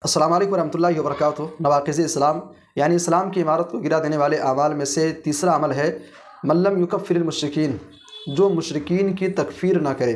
السلام علیکم ورحمۃ اللہ وبرکاتہ۔ نواقض اسلام یعنی اسلام کی عمارت کو گرا دینے والے اعمال میں سے تیسرا عمل ہے من لم یکفر المشرکین، جو مشرکین کی تکفیر نہ کرے،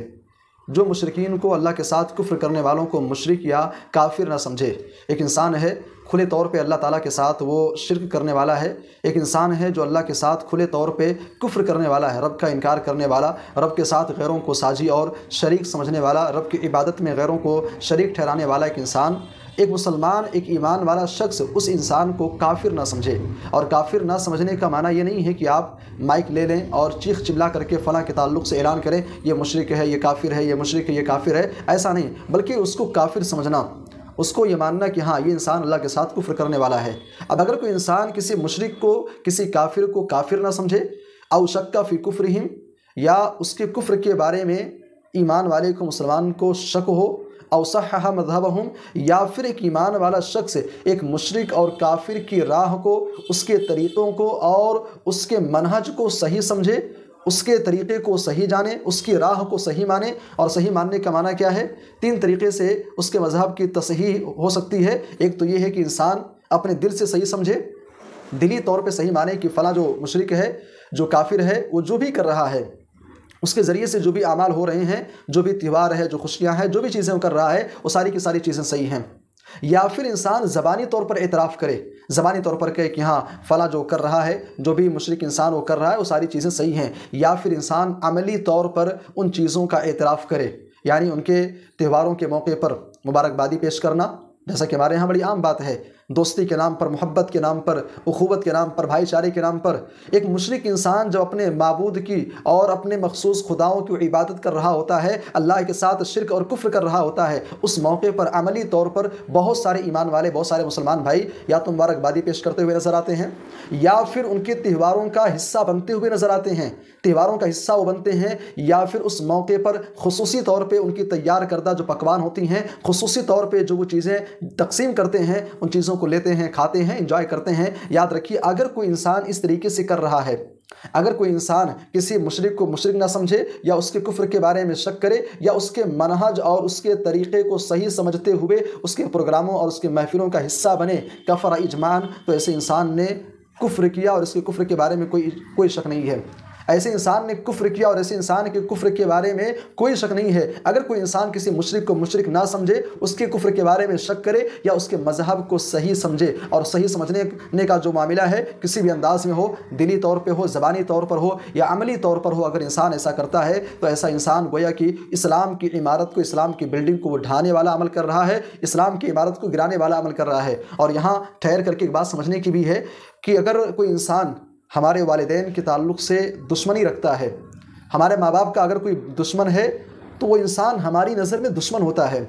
جو مشرکین کو اللہ کے ساتھ کفر کرنے والوں کو مشرک یا کافر نہ سمجھے۔ ایک انسان ہے کھلے طور پہ اللہ تعالیٰ کے ساتھ وہ شرک کرنے والا ہے، ایک انسان ہے جو اللہ کے ساتھ کھلے طور پہ کفر کرنے والا ہے، رب کا انکار کرنے والا، رب کے ساتھ غیروں کو ساجی اور شریک سمجھنے والا، رب کی عبادت میں غیروں کو شریک ٹھہرانے والا ایک انسان، ایک مسلمان، ایک ایمان والا شخص اس انسان کو کافر نہ سمجھے۔ اور کافر نہ سمجھنے کا معنی یہ نہیں ہے کہ آپ مائک لے لیں اور چیخ چلا کر کے فلاں کے تعلق سے اعلان کریں یہ مشرک ہے، یہ کافر ہے، یہ مشرک ہے، یہ کافر ہے، ایسا نہیں، بلکہ اس کو کافر سمجھنا، اس کو یہ ماننا کہ ہاں یہ انسان اللہ کے ساتھ کفر کرنے والا ہے۔ اب اگر کوئی انسان کسی مشرک کو، کسی کافر کو کافر نہ سمجھے، او شک فی کفرہم، یا اس کے کفر کے بارے میں ایمان والے کو، مسلمان کو شک ہو، او صحح مذہبہم، یا پھر ایک ایمان والا شخص ایک مشرک اور کافر کی راہ کو، اس کے طریقوں کو اور اس کے منہج کو صحیح سمجھے، اس کے طریقے کو صحیح جانے، اس کی راہ کو صحیح مانے۔ اور صحیح ماننے کا معنی کیا ہے؟ تین طریقے سے اس کے مذہب کی تصحیح ہو سکتی ہے۔ ایک تو یہ ہے کہ انسان اپنے دل سے صحیح سمجھے، دلی طور پہ صحیح مانے کہ فلاں جو مشرک ہے، جو کافر ہے، وہ جو بھی کر رہا ہے، اس کے ذریعے سے جو بھی اعمال ہو رہے ہیں، جو بھی تہوار ہے، جو خوشیاں ہیں، جو بھی چیزیں وہ کر رہا ہے، وہ ساری کی ساری چیزیں صحیح ہیں۔ یا پھر انسان زبانی طور پر اعتراف کرے، زبانی طور پر کہے کہ ہاں فلاں جو کر رہا ہے، جو بھی مشرک انسان وہ کر رہا ہے، وہ ساری چیزیں صحیح ہیں۔ یا پھر انسان عملی طور پر ان چیزوں کا اعتراف کرے، یعنی ان کے تہواروں کے موقع پر مبارکبادی پیش کرنا، جیسا کہ ہمارے یہاں بڑی عام بات ہے، دوستی کے نام پر، محبت کے نام پر، اخوت کے نام پر، بھائی چارے کے نام پر۔ ایک مشرک انسان جو اپنے معبود کی اور اپنے مخصوص خداؤں کی عبادت کر رہا ہوتا ہے، اللہ کے ساتھ شرک اور کفر کر رہا ہوتا ہے، اس موقع پر عملی طور پر بہت سارے ایمان والے، بہت سارے مسلمان بھائی یا تو مبارکبادی پیش کرتے ہوئے نظر آتے ہیں، یا پھر ان کے تہواروں کا حصہ بنتے ہوئے نظر آتے ہیں۔ تہواروں کا حصہ وہ بنتے ہیں، یا پھر اس موقع پر خصوصی طور پہ ان کی تیار کردہ جو پکوان ہوتی ہیں، خصوصی طور پہ جو وہ چیزیں تقسیم کرتے ہیں، ان چیزوں کو لیتے ہیں، کھاتے ہیں، انجوائے کرتے ہیں۔ یاد رکھیے، اگر کوئی انسان اس طریقے سے کر رہا ہے، اگر کوئی انسان کسی مشرک کو مشرک نہ سمجھے، یا اس کے کفر کے بارے میں شک کرے، یا اس کے منہج اور اس کے طریقے کو صحیح سمجھتے ہوئے اس کے پروگراموں اور اس کے محفلوں کا حصہ بنے، کفر اجماعاً، تو ایسے انسان نے کفر کیا، اور اس کے کفر کے بارے میں کوئی شک نہیں ہے۔ ایسے انسان نے کفر کیا اور ایسے انسان کے کفر کے بارے میں کوئی شک نہیں ہے۔ اگر کوئی انسان کسی مشرک کو مشرک نہ سمجھے، اس کے کفر کے بارے میں شک کرے، یا اس کے مذہب کو صحیح سمجھے، اور صحیح سمجھنے کا جو معاملہ ہے کسی بھی انداز میں ہو، دلی طور پہ ہو، زبانی طور پر ہو، یا عملی طور پر ہو، اگر انسان ایسا کرتا ہے تو ایسا انسان گویا کہ اسلام کی عمارت کو، اسلام کی بلڈنگ کو وہ ڈھانے والا عمل کر رہا ہے، اسلام کی عمارت کو گرانے والا عمل کر رہا ہے۔ اور یہاں ٹھہر کر کے ایک بات سمجھنے کی بھی ہے کہ اگر کوئی انسان ہمارے والدین کے تعلق سے دشمنی رکھتا ہے، ہمارے ماں باپ کا اگر کوئی دشمن ہے، تو وہ انسان ہماری نظر میں دشمن ہوتا ہے۔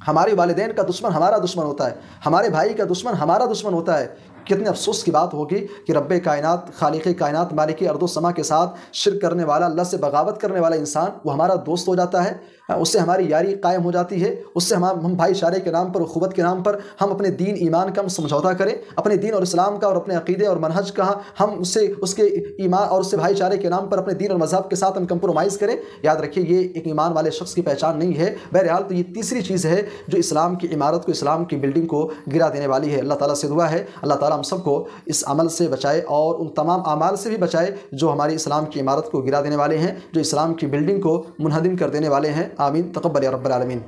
ہمارے والدین کا دشمن ہمارا دشمن ہوتا ہے، ہمارے بھائی کا دشمن ہمارا دشمن ہوتا ہے۔ کتنے افسوس کی بات ہوگی کہ رب کائنات، خالق کائنات، مالک ارض و سما کے ساتھ شرک کرنے والا، اللہ سے بغاوت کرنے والا انسان وہ ہمارا دوست ہو جاتا ہے، اس سے ہماری یاری قائم ہو جاتی ہے، اس سے ہم بھائی چارے کے نام پر، اخوت کے نام پر ہم اپنے دین ایمان کا ہم سمجھوتا کریں، اپنے دین اور اسلام کا اور اپنے عقیدے اور منہج کا ہم اس کے ایمان اور اس سے بھائی چارے کے نام پر اپنے دین اور مذہب کے ساتھ ہم کمپرومائز کریں۔ یاد رکھیے، یہ ایک ایمان والے شخص کی پہچان نہیں ہے۔ بہرحال تو یہ تیسری چیز ہے جو اسلام کی عمارت کو، اسلام کی بلڈنگ کو گرا دینے والی ہے۔ اللہ تعالیٰ سے دعا ہے اللہ تعالیٰ ہم سب کو اس عمل سے بچائے، اور ان تمام اعمال سے بھی بچائے جو ہماری اسلام کی عمارت کو گرا دینے والے ہیں، جو اسلام کی بلڈنگ کو منہدم کر دینے والے ہیں۔ آمین، تقبل یا رب العالمین۔